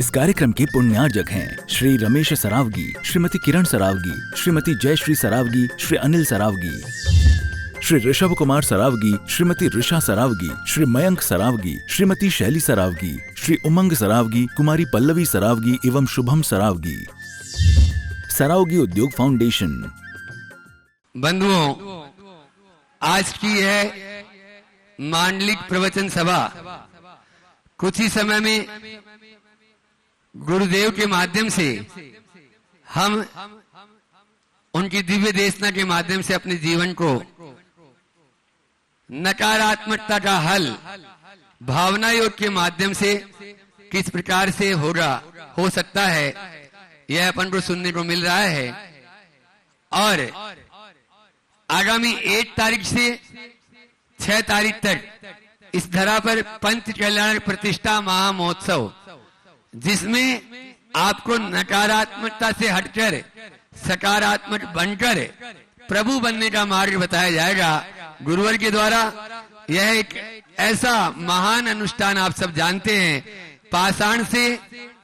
इस कार्यक्रम के पुण्यार्जक हैं श्री रमेश सरावगी, श्रीमती किरण सरावगी, श्रीमती जयश्री सरावगी, श्री अनिल सरावगी, श्री ऋषभ कुमार सरावगी, श्रीमती ऋषा सरावगी, श्री मयंक सरावगी, श्रीमती शैली सरावगी, श्री उमंग सरावगी, कुमारी पल्लवी सरावगी एवं शुभम सरावगी। सरावगी उद्योग फाउंडेशन। बंधुओं, आज की है मांडलिक प्रवचन सभा। कुछ ही समय में गुरुदेव के माध्यम से हम उनकी दिव्य देशना के माध्यम से अपने जीवन को नकारात्मकता का हल भावना योग के माध्यम से किस प्रकार से हो सकता है, यह अपन को सुनने को मिल रहा है। और आगामी 1 तारीख से 6 तारीख तक इस धरा पर पंच कल्याण प्रतिष्ठा महामहोत्सव, जिसमें आपको नकारात्मकता से हटकर सकारात्मक बनकर प्रभु बनने का मार्ग बताया जाएगा गुरुवर के द्वारा। यह एक ऐसा महान अनुष्ठान आप सब जानते हैं, पाषाण से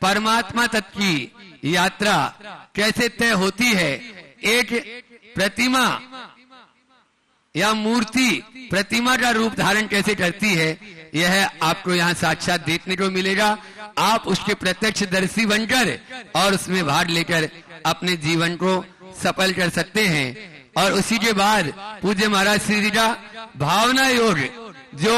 परमात्मा तक की यात्रा कैसे तय होती है। एक प्रतिमा या मूर्ति प्रतिमा का रूप धारण कैसे करती है, यह आपको यहाँ साक्षात देखने को मिलेगा। आप उसके प्रत्यक्षदर्शी बनकर और उसमें भाग लेकर अपने जीवन को सफल कर सकते हैं। और उसी के बाद पूज्य महाराज श्री जी का भावना योग जो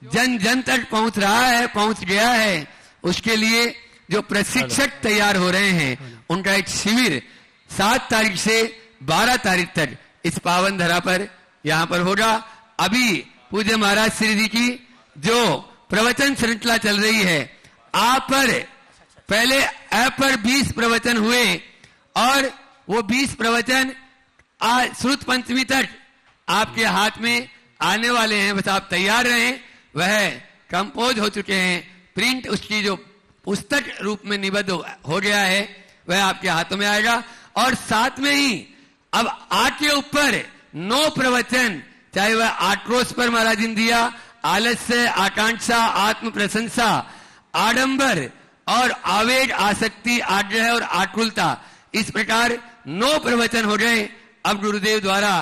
जन जन तक पहुंच रहा है, पहुंच गया है, उसके लिए जो प्रशिक्षक तैयार हो रहे हैं, उनका एक शिविर 7 तारीख से 12 तारीख तक इस पावन धरा पर यहाँ पर होगा। अभी पूज्य महाराज श्री जी की जो प्रवचन श्रृंखला चल रही है, आप पर पहले ऐप पर 20 प्रवचन हुए और वो 20 प्रवचन आज श्रुत पंचमी तक आपके हाथ में आने वाले हैं। बस आप तैयार रहें। वह कंपोज हो चुके हैं, प्रिंट उसकी जो पुस्तक रूप में निबद्ध हो गया है, वह आपके हाथों में आएगा। और साथ में ही अब 8 के ऊपर 9 प्रवचन, चाहे वह आक्रोश पर महाराज ने दिया, आलस्य, आकांक्षा, आत्म प्रशंसा, आडंबर और आवेग, आसक्ति, आग्रह और आकुलता, इस प्रकार 9 प्रवचन हो गए। अब गुरुदेव द्वारा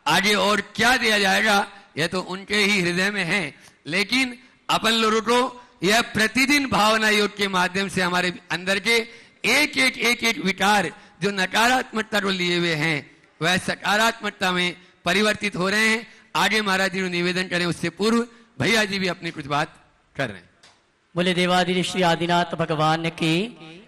आगे और क्या दिया जाएगा, यह तो उनके ही हृदय में है, लेकिन अपन लोगों को यह प्रतिदिन भावना योग के माध्यम से हमारे अंदर के एक विकार जो नकारात्मकता को लिए हुए हैं, वह सकारात्मकता में परिवर्तित हो रहे हैं। आगे महाराज जी को निवेदन करें, उससे पूर्व भैया जी भी अपनी कुछ बात कर रहे हैं। बोले देवादिदेव श्री आदिनाथ भगवान की,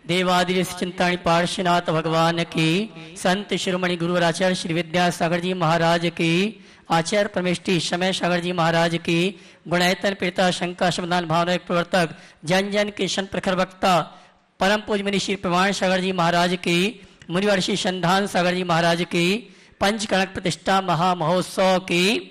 देवादिदेव चिंतामणि पार्श्वनाथ भगवान की, संत शिरोमणि गुरुवर आचार्य श्री विद्यासागर जी महाराज की, आचार्य परमेष्टि समय सागर जी महाराज की, गुणायतन पिता शंका समाधान भावना प्रवर्तक जन जन के शन प्रखर वक्ता परम पूज मुनि श्री प्रमाण सागर जी महाराज की, मुनिवर श्री संधान सागर जी महाराज की, पंचकणक प्रतिष्ठा महामहोत्सव की।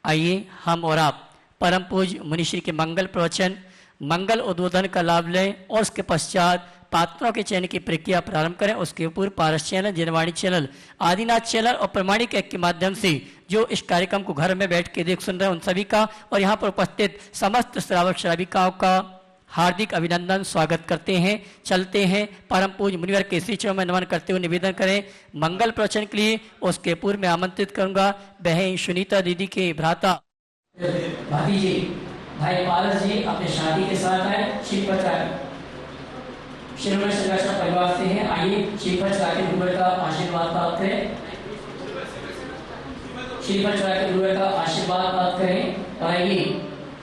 आइए हम और आप परम पूज मुनि श्री के मंगल प्रवचन, मंगल उद्बोधन का लाभ लें और उसके पश्चात पात्रों के चयन की प्रक्रिया प्रारंभ करें। उसके पूर्व Paras channel, Janvani channel, Adinath channel और प्रमाणिक ऐप के माध्यम से जो इस कार्यक्रम को घर में बैठ के देख सुन रहे हैं, उन सभी का और यहाँ पर उपस्थित समस्त श्रावक श्राविकाओं का हार्दिक अभिनंदन, स्वागत करते हैं। चलते हैं परम पूज मुनिवर के श्री चरणों में नमन करते हुए निवेदन करें मंगल प्रवचन के लिए। उसके पूर्व मैं आमंत्रित करूंगा बहन सुनीता दीदी के भ्राता भतीजे भाई पारस जी अपने शादी के साथ आए। श्रीमण संघर्ष परिवार से हैं। आइए श्रीफल चढ़ा के गुरुवर का आशीर्वाद प्राप्त करें। श्रीफल चढ़ा के गुरुवर का आशीर्वाद प्राप्त करें। और आइए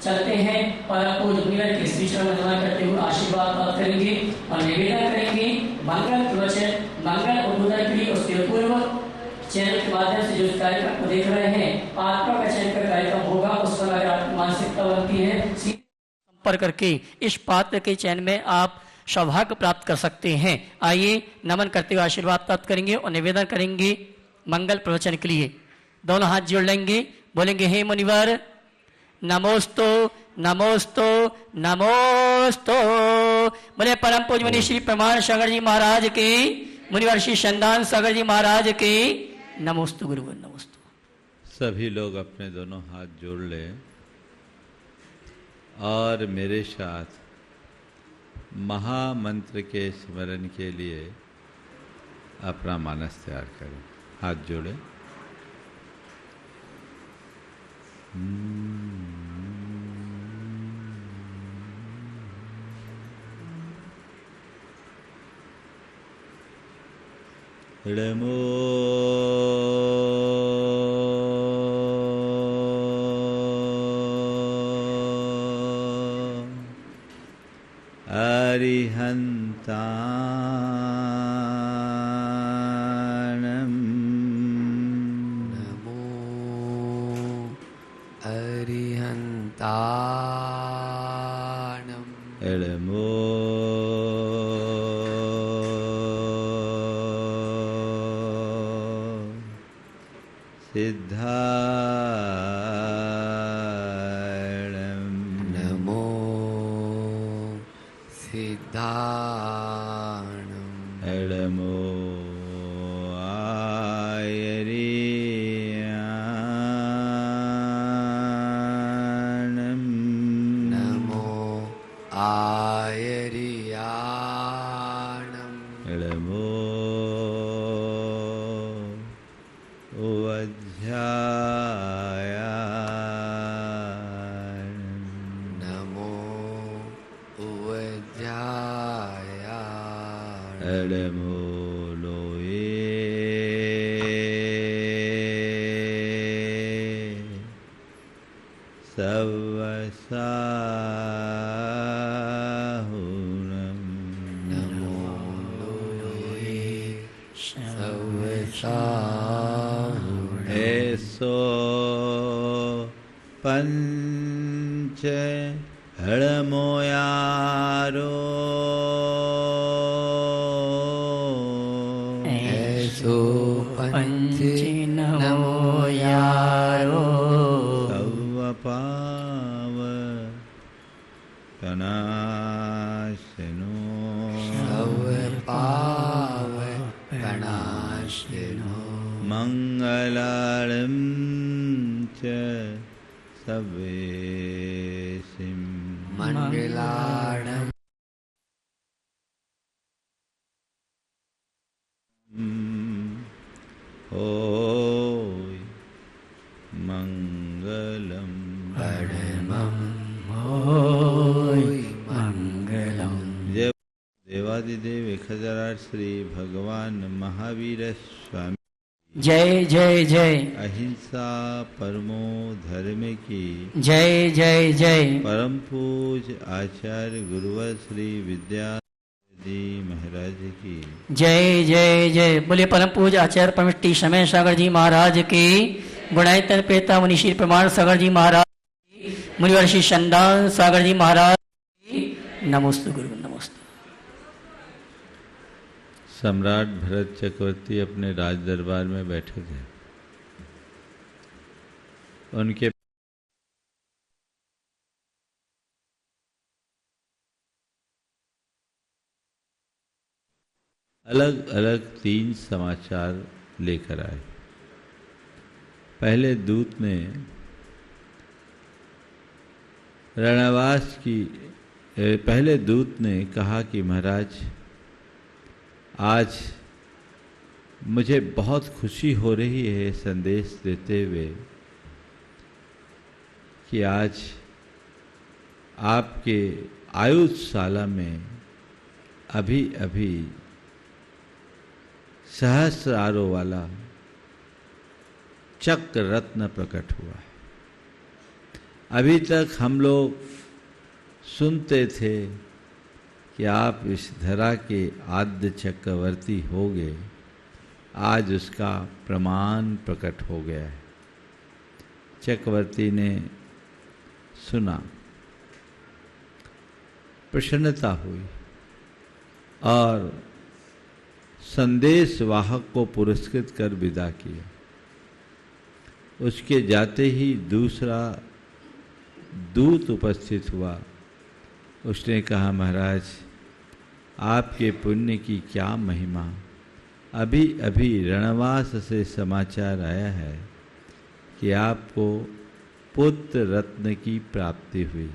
चलते हैं परम पूज मुनिवर के श्री चरण में नमन करते हुए आशीर्वाद प्राप्त करेंगे और निवेदन करेंगे मंगल प्रवचन, मंगल उद्बोधन के लिए। उसके पूर्व चैनल के माध्यम से जो इस कार्यक्रम को देख रहे हैं, पात्रों का चयन का कार्यक्रम होगा, उस पर अगर आपकी मानसिकता बनती है, संपर्क करके इस पात्र के चयन में आप सौभाग्य प्राप्त कर सकते हैं। आइए नमन करते हुए आशीर्वाद प्राप्त करेंगे और निवेदन करेंगे मंगल प्रवचन के लिए। दोनों हाथ जोड़ लेंगे, बोलेंगे हे मुनिवर नमोस्तु नमोस्तु नमोस्तु। बोले परम पूज्य मुनि श्री प्रमाण सागर जी महाराज की, मुनिवर श्री संधान सागर जी महाराज की नमोस्तु। गुरुवर नमोस्तु। सभी लोग अपने दोनों हाथ जोड़ लें और मेरे साथ महामंत्र के स्मरण के लिए अपना मानस तैयार करें। हाथ जोड़े। नमो अरिहन्ताणं नमो अरिहन्ताणं नमो सिद्धाणं नमो सिद्धाणं नमो आयर्याणं नमो आयर्याणं नमो उवध्यायाणं नमो उवध्यायाणं नमो लोये सवसाहुनं नमो लोये सवसाहुनं ऐसो पंच हड़मोयारो ऐसो पंच नमो यारो सवपाव कनाशनो सवपावकनाशिनो मंगलालं च सवेसिं मंगलाणं होय मंगलम परमं होय मंगलम् जय देवादिदेव 1008 श्री भगवान महावीर स्वामी जय जय जय अहिंसा परमो धर्म की जय जय जय परम पूज आचार्य गुरुवर श्री विद्या जी महाराज की जय जय जय। बोले परम पूज आचार्य परमष्टि समय सागर जी महाराज की। गुणायतन पेता मुनिशीर प्रमाण सागर जी महाराज की। मुनिवर्षि संदान सागर जी महाराज की। नमोस्तु गुरु नमोस्तु। सम्राट भरत चक्रवर्ती अपने राज दरबार में बैठे थे। उनके अलग अलग 3 समाचार लेकर आए। पहले दूत ने पहले दूत ने कहा कि महाराज, आज मुझे बहुत खुशी हो रही है संदेश देते हुए कि आज आपके आयुधशाला में अभी अभी सहस्रारों वाला चक्र रत्न प्रकट हुआ है। अभी तक हम लोग सुनते थे कि आप इस धरा के आद्य चक्रवर्ती हो गए, आज उसका प्रमाण प्रकट हो गया है। चक्रवर्ती ने सुना, प्रसन्नता हुई और संदेश वाहक को पुरस्कृत कर विदा किया। उसके जाते ही दूसरा दूत उपस्थित हुआ। उसने कहा, महाराज, आपके पुण्य की क्या महिमा, अभी अभी रणवास से समाचार आया है कि आपको पुत्र रत्न की प्राप्ति हुई।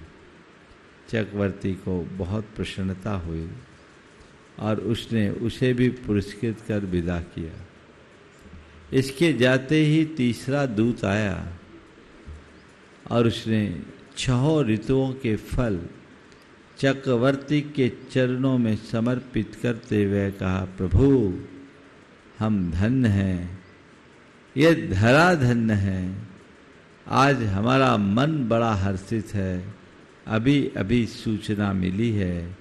चक्रवर्ती को बहुत प्रसन्नता हुई और उसने उसे भी पुरस्कृत कर विदा किया। इसके जाते ही तीसरा दूत आया और उसने 6 ऋतुओं के फल चक्रवर्ती के चरणों में समर्पित करते हुए कहा, प्रभु हम धन्य हैं, ये धरा धन्य है। आज हमारा मन बड़ा हर्षित है। अभी अभी सूचना मिली है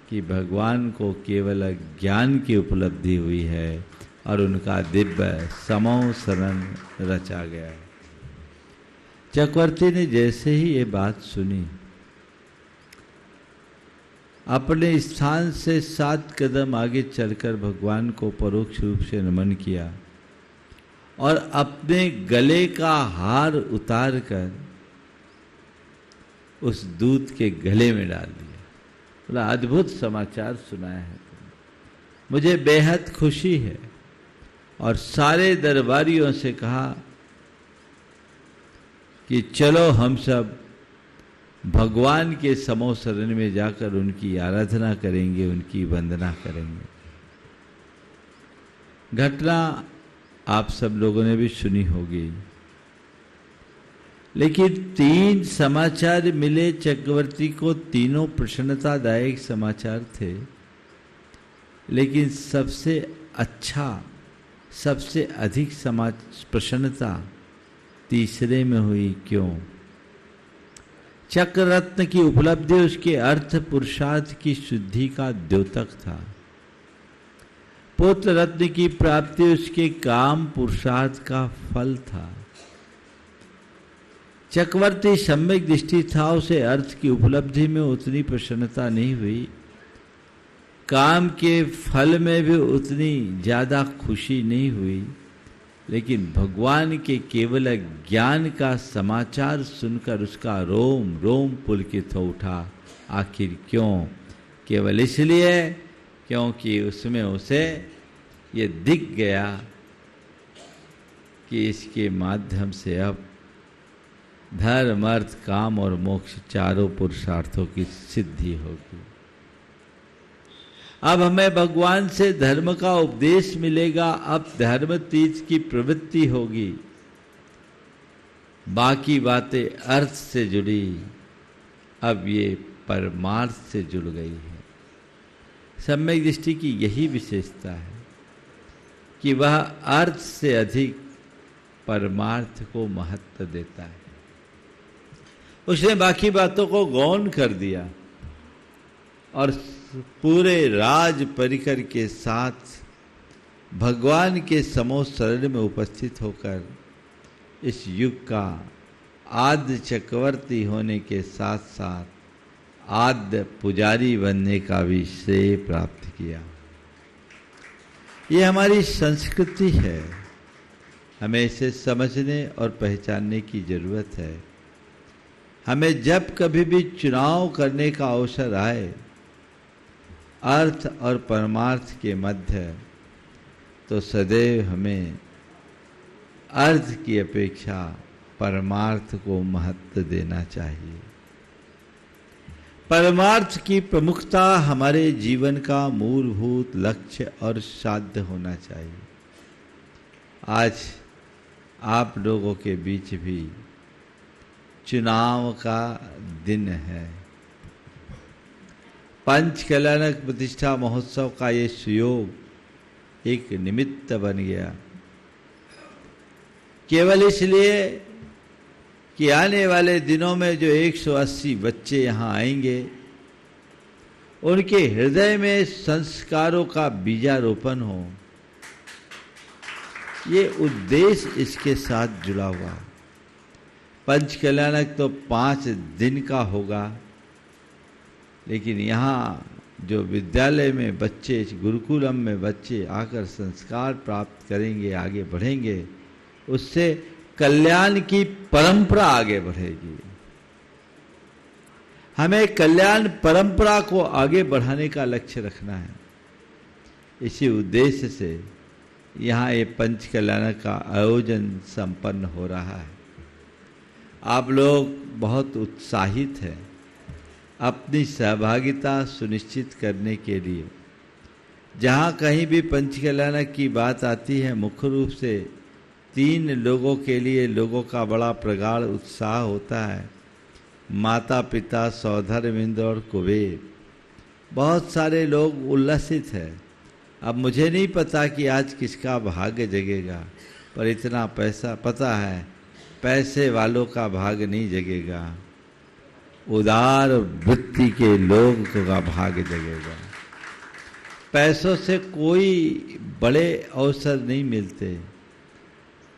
कि भगवान को केवल ज्ञान की उपलब्धि हुई है और उनका दिव्य समो शरण रचा गया है। चक्रवर्ती ने जैसे ही ये बात सुनी, अपने स्थान से 7 कदम आगे चलकर भगवान को परोक्ष रूप से नमन किया और अपने गले का हार उतारकर उस दूत के गले में डाल दिया। बोला, अद्भुत समाचार सुनाया है तुमने, मुझे बेहद खुशी है। और सारे दरबारियों से कहा कि चलो हम सब भगवान के समो शरण में जाकर उनकी आराधना करेंगे, उनकी वंदना करेंगे। घटना आप सब लोगों ने भी सुनी होगी, लेकिन 3 समाचार मिले चक्रवर्ती को। तीनों प्रसन्नतादायक समाचार थे, लेकिन सबसे अच्छा, सबसे अधिक प्रसन्नता तीसरे में हुई। क्यों? चक्र रत्न की उपलब्धि उसके अर्थ पुरुषार्थ की शुद्धि का द्योतक था। पुत्र रत्न की प्राप्ति उसके काम पुरुषार्थ का फल था। चक्रवर्ती सम्यक दृष्टि था, उसे अर्थ की उपलब्धि में उतनी प्रसन्नता नहीं हुई, काम के फल में भी उतनी ज्यादा खुशी नहीं हुई, लेकिन भगवान के केवल ज्ञान का समाचार सुनकर उसका रोम रोम पुलकित हो उठा। आखिर क्यों? केवल इसलिए क्योंकि उसमें उसे ये दिख गया कि इसके माध्यम से अब धर्म, अर्थ, काम और मोक्ष चारों पुरुषार्थों की सिद्धि होगी। अब हमें भगवान से धर्म का उपदेश मिलेगा, अब धर्म तीर्थ की प्रवृत्ति होगी। बाकी बातें अर्थ से जुड़ी, अब ये परमार्थ से जुड़ गई है। सम्यक दृष्टि की यही विशेषता है कि वह अर्थ से अधिक परमार्थ को महत्व देता है। उसने बाकी बातों को गौण कर दिया और पूरे राज परिकर के साथ भगवान के समो शरण में उपस्थित होकर इस युग का आद्य चक्रवर्ती होने के साथ साथ आद्य पुजारी बनने का भी श्रेय प्राप्त किया। ये हमारी संस्कृति है, हमें इसे समझने और पहचानने की जरूरत है। हमें जब कभी भी चुनाव करने का अवसर आए अर्थ और परमार्थ के मध्य, तो सदैव हमें अर्थ की अपेक्षा परमार्थ को महत्व देना चाहिए। परमार्थ की प्रमुखता हमारे जीवन का मूलभूत लक्ष्य और साध्य होना चाहिए। आज आप लोगों के बीच भी चुनाव का दिन है। पंच कल्याणक प्रतिष्ठा महोत्सव का ये सुयोग एक निमित्त बन गया, केवल इसलिए कि आने वाले दिनों में जो 180 बच्चे यहाँ आएंगे, उनके हृदय में संस्कारों का बीजारोपण हो। ये उद्देश्य इसके साथ जुड़ा हुआ। पंच कल्याणक तो 5 दिन का होगा, लेकिन यहाँ जो विद्यालय में बच्चे, गुरुकुलम में बच्चे आकर संस्कार प्राप्त करेंगे, आगे बढ़ेंगे, उससे कल्याण की परंपरा आगे बढ़ेगी। हमें कल्याण परंपरा को आगे बढ़ाने का लक्ष्य रखना है। इसी उद्देश्य से यहाँ ये पंच कल्याण का आयोजन संपन्न हो रहा है। आप लोग बहुत उत्साहित हैं। अपनी सहभागिता सुनिश्चित करने के लिए। जहाँ कहीं भी पंचकल्याणक की बात आती है, मुख्य रूप से 3 लोगों के लिए लोगों का बड़ा प्रगाढ़ उत्साह होता है, माता पिता, सौधर्मिंद्र और कुबेर। बहुत सारे लोग उल्लसित हैं। अब मुझे नहीं पता कि आज किसका भाग्य जगेगा, पर इतना पैसा पता है, पैसे वालों का भाग्य नहीं जगेगा, उदार वृत्ति के लोग का भाग्य जगेगा। पैसों से कोई बड़े अवसर नहीं मिलते,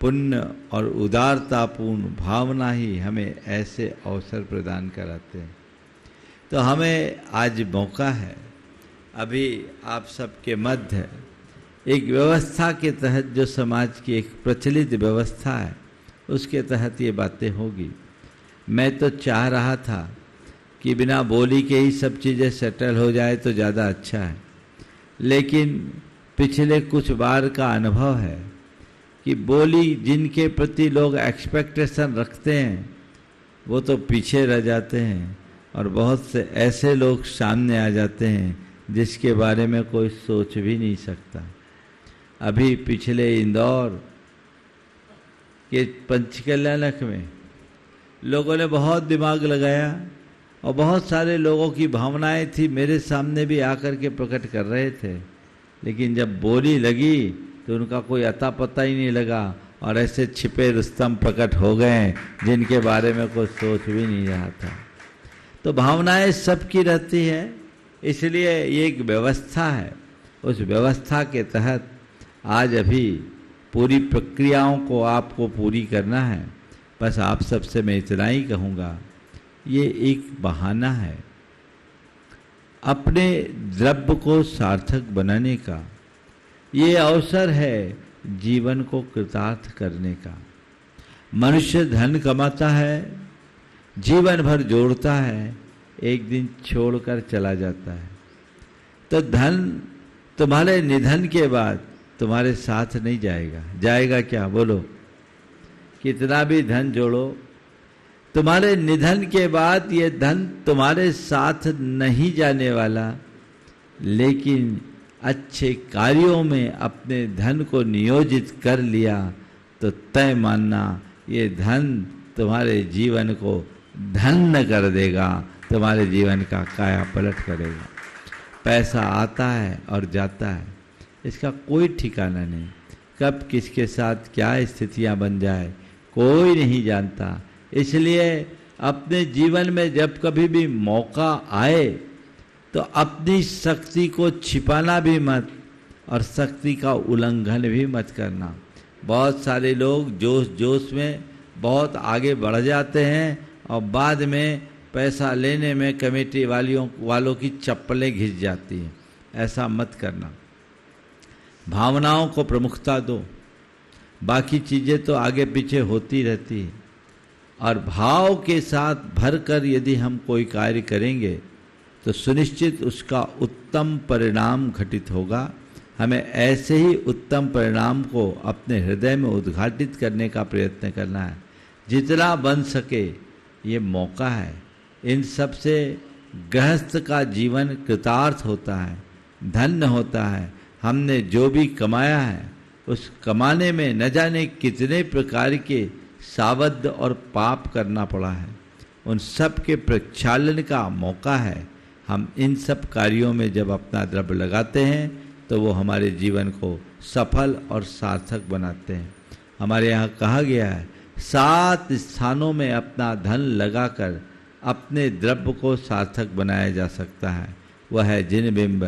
पुण्य और उदारतापूर्ण भावना ही हमें ऐसे अवसर प्रदान कराते हैं। तो हमें आज मौका है, अभी आप सबके मध्य एक व्यवस्था के तहत, जो समाज की एक प्रचलित व्यवस्था है, उसके तहत ये बातें होगी। मैं तो चाह रहा था कि बिना बोली के ही सब चीज़ें सेटल हो जाए तो ज़्यादा अच्छा है, लेकिन पिछले कुछ बार का अनुभव है कि बोली जिनके प्रति लोग एक्सपेक्टेशन रखते हैं वो तो पीछे रह जाते हैं, और बहुत से ऐसे लोग सामने आ जाते हैं जिसके बारे में कोई सोच भी नहीं सकता। अभी पिछले इंदौर के पंचकल्याणक में लोगों ने बहुत दिमाग लगाया और बहुत सारे लोगों की भावनाएं थी, मेरे सामने भी आकर के प्रकट कर रहे थे, लेकिन जब बोली लगी तो उनका कोई अता पता ही नहीं लगा, और ऐसे छिपे रुस्तम प्रकट हो गए जिनके बारे में कोई सोच भी नहीं रहा था। तो भावनाएं सबकी रहती है, इसलिए ये एक व्यवस्था है। उस व्यवस्था के तहत आज अभी पूरी प्रक्रियाओं को आपको पूरी करना है। बस आप सबसे मैं इतना ही कहूँगा, ये एक बहाना है अपने द्रव्य को सार्थक बनाने का, ये अवसर है जीवन को कृतार्थ करने का। मनुष्य धन कमाता है, जीवन भर जोड़ता है, एक दिन छोड़कर चला जाता है। तो धन तुम्हारे निधन के बाद तुम्हारे साथ नहीं जाएगा। जाएगा क्या बोलो? कितना भी धन जोड़ो, तुम्हारे निधन के बाद ये धन तुम्हारे साथ नहीं जाने वाला, लेकिन अच्छे कार्यों में अपने धन को नियोजित कर लिया तो तय मानना ये धन तुम्हारे जीवन को धन्य कर देगा, तुम्हारे जीवन का काया पलट करेगा। पैसा आता है और जाता है, इसका कोई ठिकाना नहीं, कब किसके साथ क्या स्थितियां बन जाए कोई नहीं जानता। इसलिए अपने जीवन में जब कभी भी मौका आए तो अपनी शक्ति को छिपाना भी मत और शक्ति का उल्लंघन भी मत करना। बहुत सारे लोग जोश जोश में बहुत आगे बढ़ जाते हैं और बाद में पैसा लेने में कमेटी वालों की चप्पलें घिस जाती हैं। ऐसा मत करना, भावनाओं को प्रमुखता दो, बाकी चीज़ें तो आगे पीछे होती रहती है। और भाव के साथ भरकर यदि हम कोई कार्य करेंगे तो सुनिश्चित उसका उत्तम परिणाम घटित होगा। हमें ऐसे ही उत्तम परिणाम को अपने हृदय में उद्घाटित करने का प्रयत्न करना है, जितना बन सके। ये मौका है, इन सब से गृहस्थ का जीवन कृतार्थ होता है, धन्य होता है। हमने जो भी कमाया है उस कमाने में न जाने कितने प्रकार के सावध और पाप करना पड़ा है, उन सब के प्रक्षालन का मौका है। हम इन सब कार्यों में जब अपना द्रव्य लगाते हैं तो वो हमारे जीवन को सफल और सार्थक बनाते हैं। हमारे यहाँ कहा गया है 7 स्थानों में अपना धन लगाकर अपने द्रव्य को सार्थक बनाया जा सकता है। वह है जिन बिंब,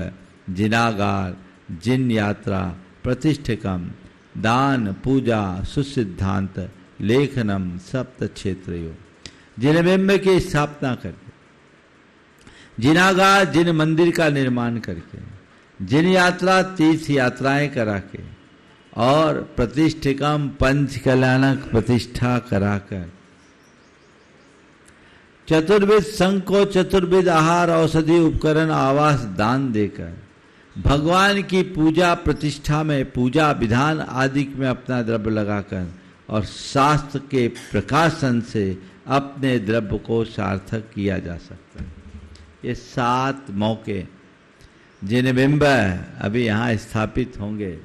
जिनागार, जिन यात्रा, प्रतिष्ठिकम, दान, पूजा, सुसिद्धांत, लेखनम, सप्त क्षेत्रयो। जिन बिंब की स्थापना करके, जिनागार जिन मंदिर का निर्माण करके, जिन यात्रा तीर्थ यात्राएं करा के, और प्रतिष्ठिकम पंच कल्याणक प्रतिष्ठा कराकर, चतुर्विध संघ को चतुर्विध आहार, औषधि, उपकरण, आवास दान देकर, भगवान की पूजा प्रतिष्ठा में, पूजा विधान आदि में अपना द्रव्य लगाकर, और शास्त्र के प्रकाशन से अपने द्रव्य को सार्थक किया जा सकता है। ये 7 मौके जिन बिंब अभी यहाँ स्थापित होंगे,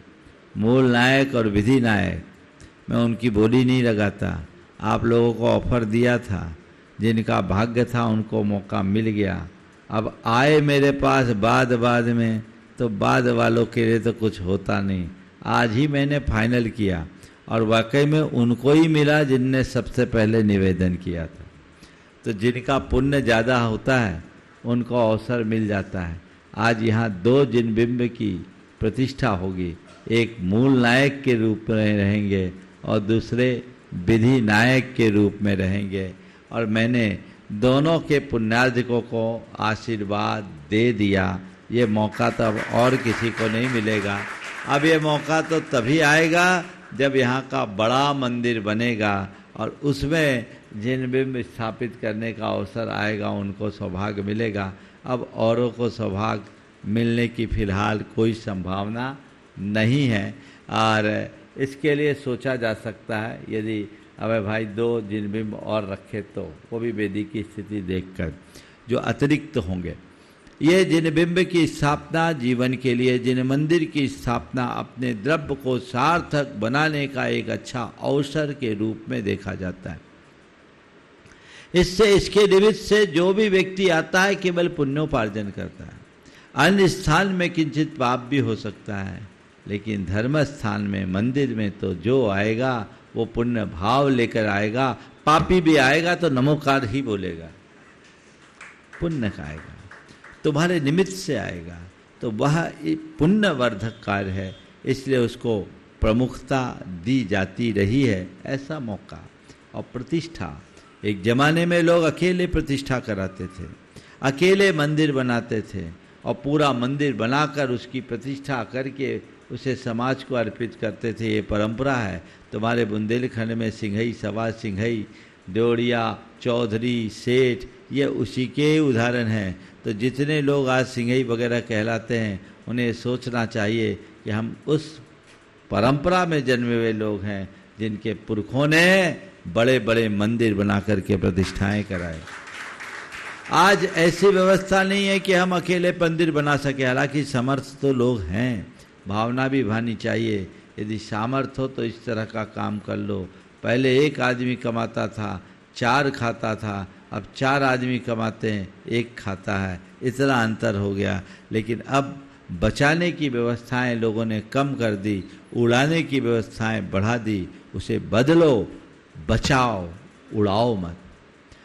मूल नायक और विधि नायक, मैं उनकी बोली नहीं लगाता। आप लोगों को ऑफर दिया था, जिनका भाग्य था उनको मौका मिल गया। अब आए मेरे पास बाद में, तो बाद वालों के लिए तो कुछ होता नहीं। आज ही मैंने फाइनल किया और वाकई में उनको ही मिला जिनने सबसे पहले निवेदन किया था। तो जिनका पुण्य ज़्यादा होता है उनको अवसर मिल जाता है। आज यहाँ 2 जिन बिंब की प्रतिष्ठा होगी, एक मूल नायक के रूप में रहेंगे और दूसरे विधि नायक के रूप में रहेंगे। और मैंने दोनों के पुण्यार्जकों को आशीर्वाद दे दिया। ये मौका तो अब और किसी को नहीं मिलेगा। अब ये मौका तो तभी आएगा जब यहाँ का बड़ा मंदिर बनेगा और उसमें जिन बिंब स्थापित करने का अवसर आएगा, उनको सौभाग्य मिलेगा। अब औरों को सौभाग्य मिलने की फिलहाल कोई संभावना नहीं है। और इसके लिए सोचा जा सकता है, यदि अबे भाई 2 जिन बिंब और रखे तो, वो भी वेदी की स्थिति देखकर, जो अतिरिक्त होंगे। ये जिन बिंब की स्थापना जीवन के लिए, जिन मंदिर की स्थापना अपने द्रव्य को सार्थक बनाने का एक अच्छा अवसर के रूप में देखा जाता है। इससे, इसके निमित्त से जो भी व्यक्ति आता है केवल पुण्योपार्जन करता है। अन्य स्थान में किंचित पाप भी हो सकता है, लेकिन धर्म स्थान में, मंदिर में तो जो आएगा वो पुण्य भाव लेकर आएगा। पापी भी आएगा तो नमोकार ही बोलेगा, पुण्य का आएगा, तुम्हारे निमित्त से आएगा। तो वह पुण्यवर्धक कार्य है, इसलिए उसको प्रमुखता दी जाती रही है। ऐसा मौका और प्रतिष्ठा, एक जमाने में लोग अकेले प्रतिष्ठा कराते थे, अकेले मंदिर बनाते थे और पूरा मंदिर बनाकर उसकी प्रतिष्ठा करके उसे समाज को अर्पित करते थे। ये परंपरा है। तुम्हारे बुंदेलखंड में सिंघई, सवा सिंघई, ड्योढ़िया, चौधरी, सेठ, ये उसी के उदाहरण हैं। तो जितने लोग आज सिंघई वगैरह कहलाते हैं, उन्हें सोचना चाहिए कि हम उस परंपरा में जन्मे हुए लोग हैं जिनके पुरखों ने बड़े बड़े मंदिर बना करके प्रतिष्ठाएं कराए। आज ऐसी व्यवस्था नहीं है कि हम अकेले मंदिर बना सके। हालांकि समर्थ तो लोग हैं, भावना भी भानी चाहिए। यदि सामर्थ्य हो तो इस तरह का काम कर लो। पहले 1 आदमी कमाता था, 4 खाता था, अब 4 आदमी कमाते हैं, 1 खाता है। इतना अंतर हो गया। लेकिन अब बचाने की व्यवस्थाएं लोगों ने कम कर दी, उड़ाने की व्यवस्थाएं बढ़ा दी। उसे बदलो, बचाओ, उड़ाओ मत।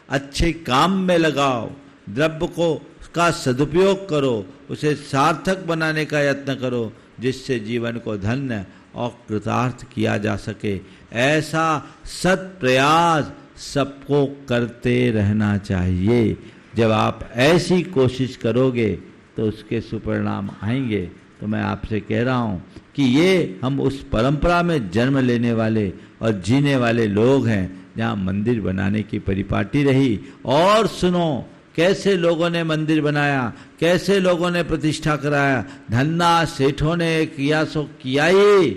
अच्छे काम में लगाओ, द्रव्य को का सदुपयोग करो, उसे सार्थक बनाने का यत्न करो, जिससे जीवन को धन्य और कृतार्थ किया जा सके। ऐसा सत प्रयास सबको करते रहना चाहिए। जब आप ऐसी कोशिश करोगे तो उसके सुपरिणाम आएंगे। तो मैं आपसे कह रहा हूँ कि ये हम उस परंपरा में जन्म लेने वाले और जीने वाले लोग हैं जहाँ मंदिर बनाने की परिपाटी रही। और सुनो, कैसे लोगों ने मंदिर बनाया, कैसे लोगों ने प्रतिष्ठा कराया। धन्ना सेठों ने किया सो किया ही,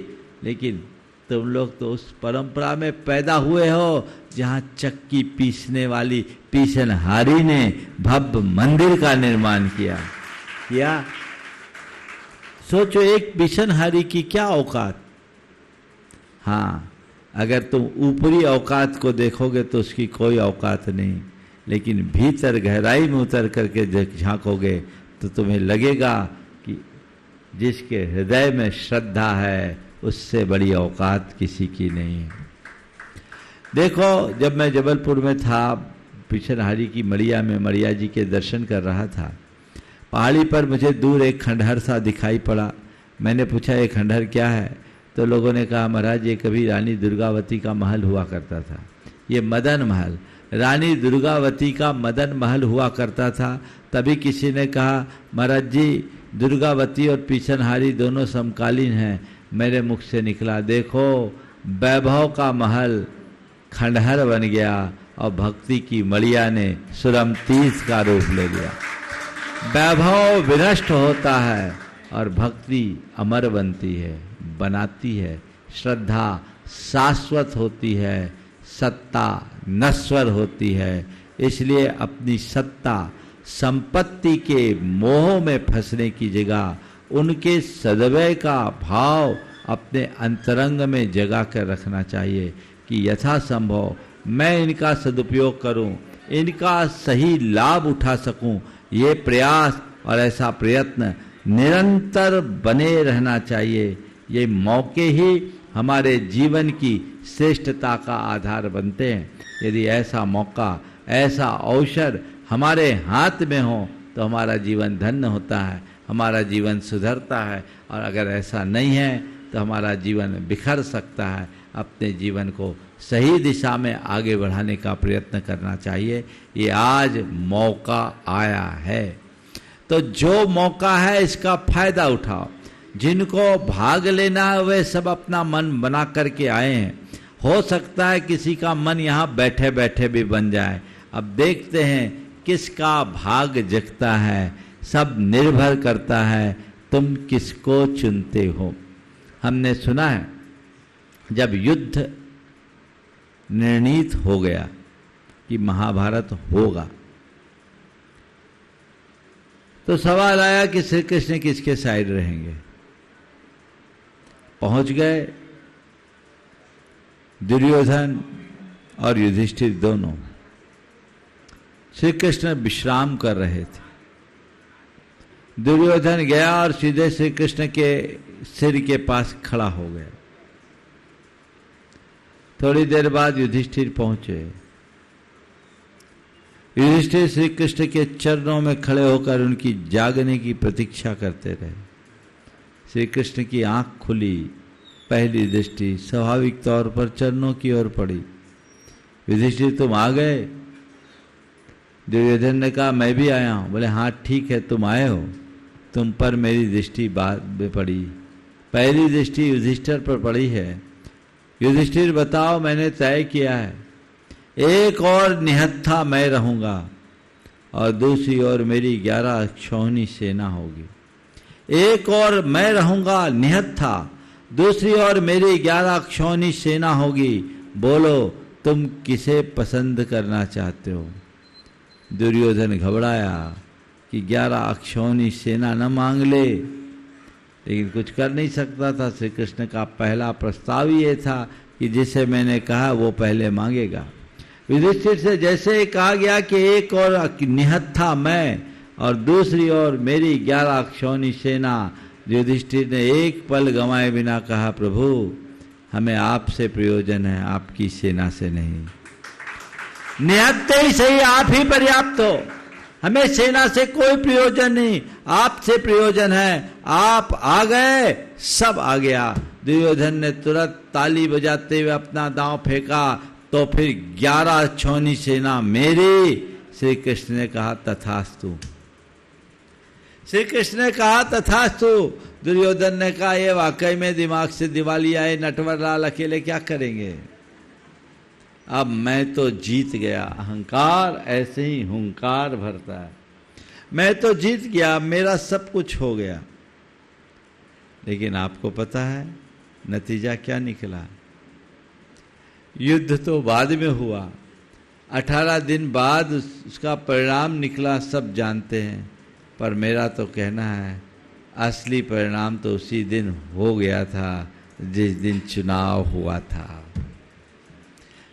लेकिन तुम लोग तो उस परंपरा में पैदा हुए हो जहाँ चक्की पीसने वाली पीसनहारी ने भव्य मंदिर का निर्माण किया। सोचो, एक पीसनहारी की क्या औकात। हाँ, अगर तुम ऊपरी औकात को देखोगे तो उसकी कोई औकात नहीं, लेकिन भीतर गहराई में उतर करके झांकोगे तो तुम्हें लगेगा कि जिसके हृदय में श्रद्धा है उससे बड़ी औकात किसी की नहीं है। देखो, जब मैं जबलपुर में था, पिछनहारी की मड़िया में मड़िया जी के दर्शन कर रहा था, पहाड़ी पर मुझे दूर एक खंडहर सा दिखाई पड़ा। मैंने पूछा, ये खंडहर क्या है? तो लोगों ने कहा, महाराज ये कभी रानी दुर्गावती का महल हुआ करता था। ये मदन महल, रानी दुर्गावती का मदन महल हुआ करता था। तभी किसी ने कहा, महाराज जी दुर्गावती और पिछनहारी दोनों समकालीन हैं। मेरे मुख से निकला, देखो वैभव का महल खंडहर बन गया और भक्ति की मड़िया ने सुरम तीर्थ का रूप ले लिया। वैभव विनष्ट होता है और भक्ति अमर बनती है, बनाती है। श्रद्धा शाश्वत होती है, सत्ता नश्वर होती है। इसलिए अपनी सत्ता संपत्ति के मोह में फंसने की जगह उनके सदव्य का भाव अपने अंतरंग में जगा कर रखना चाहिए कि यथासंभव मैं इनका सदुपयोग करूं, इनका सही लाभ उठा सकूं। ये प्रयास और ऐसा प्रयत्न निरंतर बने रहना चाहिए। ये मौके ही हमारे जीवन की श्रेष्ठता का आधार बनते हैं। यदि ऐसा मौका, ऐसा अवसर हमारे हाथ में हो तो हमारा जीवन धन्य होता है, हमारा जीवन सुधरता है। और अगर ऐसा नहीं है तो हमारा जीवन बिखर सकता है। अपने जीवन को सही दिशा में आगे बढ़ाने का प्रयत्न करना चाहिए। ये आज मौका आया है, तो जो मौका है इसका फायदा उठाओ। जिनको भाग लेना है वे सब अपना मन बना करके आए हैं। हो सकता है किसी का मन यहाँ बैठे बैठे भी बन जाए। अब देखते हैं किसका भाग जगता है। सब निर्भर करता है तुम किसको चुनते हो। हमने सुना है जब युद्ध निर्णीत हो गया कि महाभारत होगा, तो सवाल आया कि श्री कृष्ण किसके साइड रहेंगे। पहुंच गए दुर्योधन और युधिष्ठिर दोनों। श्री कृष्ण विश्राम कर रहे थे। दुर्योधन गया और सीधे श्री कृष्ण के सिर के पास खड़ा हो गया। थोड़ी देर बाद युधिष्ठिर पहुंचे। युधिष्ठिर श्री कृष्ण के चरणों में खड़े होकर उनकी जागने की प्रतीक्षा करते रहे। श्री कृष्ण की आंख खुली। पहली दृष्टि स्वाभाविक तौर पर चरणों की ओर पड़ी। युधिष्ठिर तुम आ गए? दुर्योधन ने कहा मैं भी आया हूं। बोले हाँ ठीक है, तुम आए हो, तुम पर मेरी दृष्टि बाद में पड़ी। पहली दृष्टि युधिष्ठिर पर पड़ी है। युधिष्ठिर बताओ, मैंने तय किया है, एक और निहत्था मैं रहूंगा और दूसरी ओर मेरी 11 अक्षौहिणी सेना होगी। एक और मैं रहूंगा निहत्था, दूसरी ओर मेरी 11 अक्षौहिणी सेना होगी। बोलो तुम किसे पसंद करना चाहते हो? दुर्योधन घबराया कि 11 अक्षौहिणी सेना न मांग ले, लेकिन कुछ कर नहीं सकता था। श्री कृष्ण का पहला प्रस्ताव ये था कि जिसे मैंने कहा वो पहले मांगेगा। युधिष्ठिर से जैसे ही कहा गया कि एक और निहत्था मैं और दूसरी ओर मेरी 11 अक्षौहिणी सेना, युधिष्ठिर ने एक पल गंवाए बिना कहा प्रभु हमें आपसे प्रयोजन है, आपकी सेना से नहीं। निहत्थे ही सही, आप ही पर्याप्त हो, हमें सेना से कोई प्रयोजन नहीं, आपसे प्रयोजन है। आप आ गए, सब आ गया। दुर्योधन ने तुरंत ताली बजाते हुए अपना दांव फेंका, तो फिर 11 अक्षौहिणी सेना मेरी। श्री कृष्ण ने कहा तथास्तु। श्री कृष्ण ने कहा तथास्तु। दुर्योधन ने कहा ये वाकई में दिमाग से दिवाली आए, नटवर लाल अकेले क्या करेंगे? अब मैं तो जीत गया। अहंकार ऐसे ही हुंकार भरता है। मैं तो जीत गया, मेरा सब कुछ हो गया। लेकिन आपको पता है नतीजा क्या निकला? युद्ध तो बाद में हुआ, 18 दिन बाद उसका परिणाम निकला, सब जानते हैं। पर मेरा तो कहना है असली परिणाम तो उसी दिन हो गया था जिस दिन चुनाव हुआ था।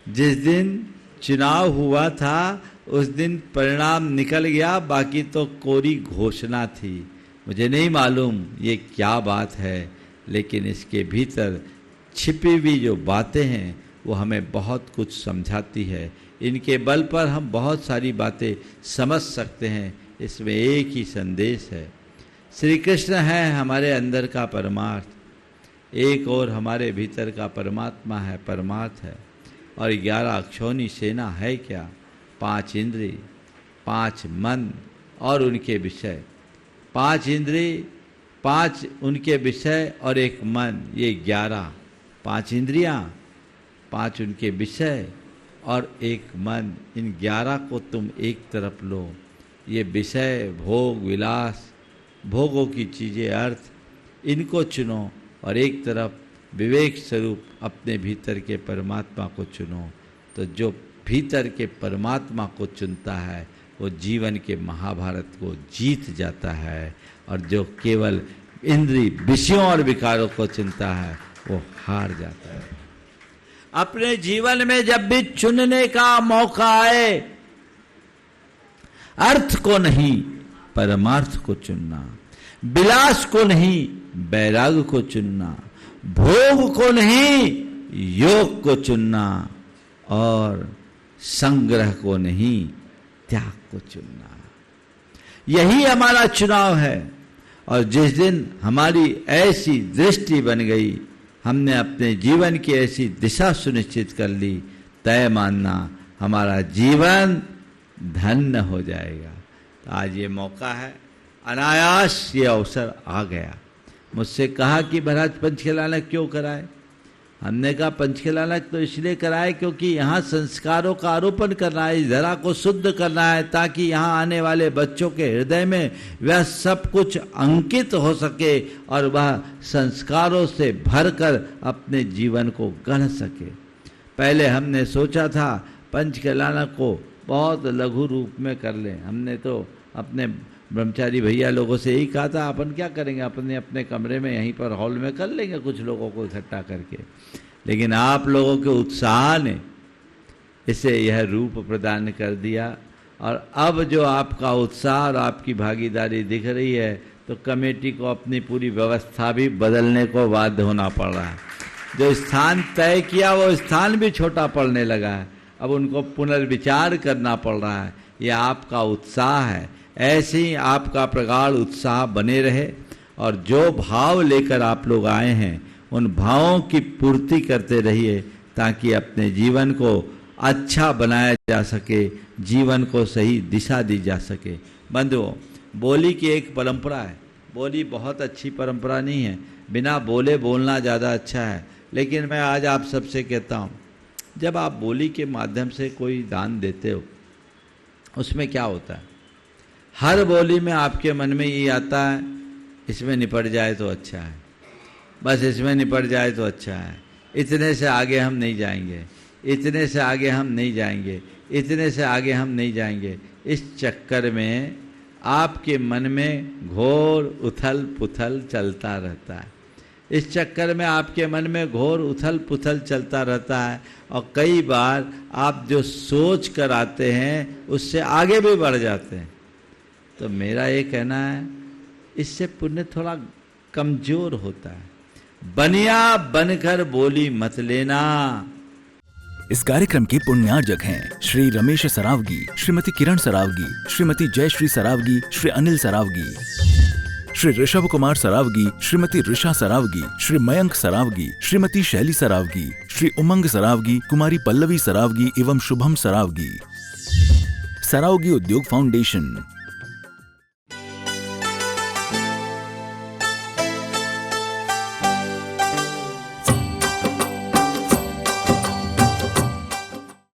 जिस दिन चुनाव हुआ था उस दिन परिणाम निकल गया, बाकी तो कोरी घोषणा थी। मुझे नहीं मालूम ये क्या बात है, लेकिन इसके भीतर छिपी हुई जो बातें हैं वो हमें बहुत कुछ समझाती है। इनके बल पर हम बहुत सारी बातें समझ सकते हैं। इसमें एक ही संदेश है, श्री कृष्ण है हमारे अंदर का परमार्थ, एक और हमारे भीतर का परमात्मा है, परमार्थ है। और 11 अक्षौहिणी सेना है क्या? 5 इंद्रिय, 5 मन और उनके विषय। 5 इंद्रिय, 5 उनके विषय और 1 मन, ये 11। 5 इंद्रियां, 5 उनके विषय और 1 मन। इन 11 को तुम एक तरफ लो। ये विषय, भोग, विलास, भोगों की चीज़ें, अर्थ, इनको चुनो और एक तरफ विवेक स्वरूप अपने भीतर के परमात्मा को चुनो। तो जो भीतर के परमात्मा को चुनता है वो जीवन के महाभारत को जीत जाता है, और जो केवल इंद्रिय विषयों और विकारों को चुनता है वो हार जाता है। अपने जीवन में जब भी चुनने का मौका आए, अर्थ को नहीं परमार्थ को चुनना, विलास को नहीं वैराग्य को चुनना, भोग को नहीं योग को चुनना, और संग्रह को नहीं त्याग को चुनना। यही हमारा चुनाव है। और जिस दिन हमारी ऐसी दृष्टि बन गई, हमने अपने जीवन की ऐसी दिशा सुनिश्चित कर ली, तय मानना हमारा जीवन धन्य हो जाएगा। तो आज ये मौका है, अनायास ये अवसर आ गया। मुझसे कहा कि महाराज पंचकलानक क्यों कराए? हमने कहा पंचकलानक तो इसलिए कराए क्योंकि यहाँ संस्कारों का आरोपण करना है, इस धरा को शुद्ध करना है, ताकि यहाँ आने वाले बच्चों के हृदय में वह सब कुछ अंकित हो सके और वह संस्कारों से भरकर अपने जीवन को गढ़ सके। पहले हमने सोचा था पंचकलानक को बहुत लघु रूप में कर लें। हमने तो अपने ब्रह्मचारी भैया लोगों से यही कहा था, अपन क्या करेंगे, अपने अपने कमरे में यहीं पर हॉल में कर लेंगे कुछ लोगों को इकट्ठा करके। लेकिन आप लोगों के उत्साह ने इसे यह रूप प्रदान कर दिया, और अब जो आपका उत्साह और आपकी भागीदारी दिख रही है, तो कमेटी को अपनी पूरी व्यवस्था भी बदलने को बाध्य होना पड़ रहा है। जो स्थान तय किया वो स्थान भी छोटा पड़ने लगा है, अब उनको पुनर्विचार करना पड़ रहा है। यह आपका उत्साह है, ऐसे ही आपका प्रगाढ़ उत्साह बने रहे, और जो भाव लेकर आप लोग आए हैं उन भावों की पूर्ति करते रहिए, ताकि अपने जीवन को अच्छा बनाया जा सके, जीवन को सही दिशा दी जा सके। बंधुओं, बोली की एक परंपरा है। बोली बहुत अच्छी परंपरा नहीं है, बिना बोले बोलना ज़्यादा अच्छा है। लेकिन मैं आज आप सबसे कहता हूँ, जब आप बोली के माध्यम से कोई दान देते हो, उसमें क्या होता है? हर बोली में आपके मन में ये आता है, इसमें निपट जाए तो अच्छा है, बस इसमें निपट जाए तो अच्छा है, इतने से आगे हम नहीं जाएंगे, इतने से आगे हम नहीं जाएंगे, इतने से आगे हम नहीं जाएंगे। इस चक्कर में आपके मन में घोर उथल पुथल चलता रहता है। इस चक्कर में आपके मन में घोर उथल पुथल चलता रहता है, और कई बार आप जो सोच कर आते हैं उससे आगे भी बढ़ जाते हैं। तो मेरा ये कहना है, इससे पुण्य थोड़ा कमजोर होता है। बनिया बनकर बोली मत लेना। इस कार्यक्रम के पुण्यार्जक हैं श्री रमेश सरावगी, श्रीमती किरण सरावगी, श्रीमती जयश्री सरावगी, श्री अनिल सरावगी, श्री ऋषभ कुमार सरावगी, श्रीमती ऋषा सरावगी, श्री मयंक सरावगी, श्रीमती शैली सरावगी, श्री उमंग सरावगी, कुमारी पल्लवी सरावगी एवं शुभम सरावगी। सरावगी उद्योग फाउंडेशन।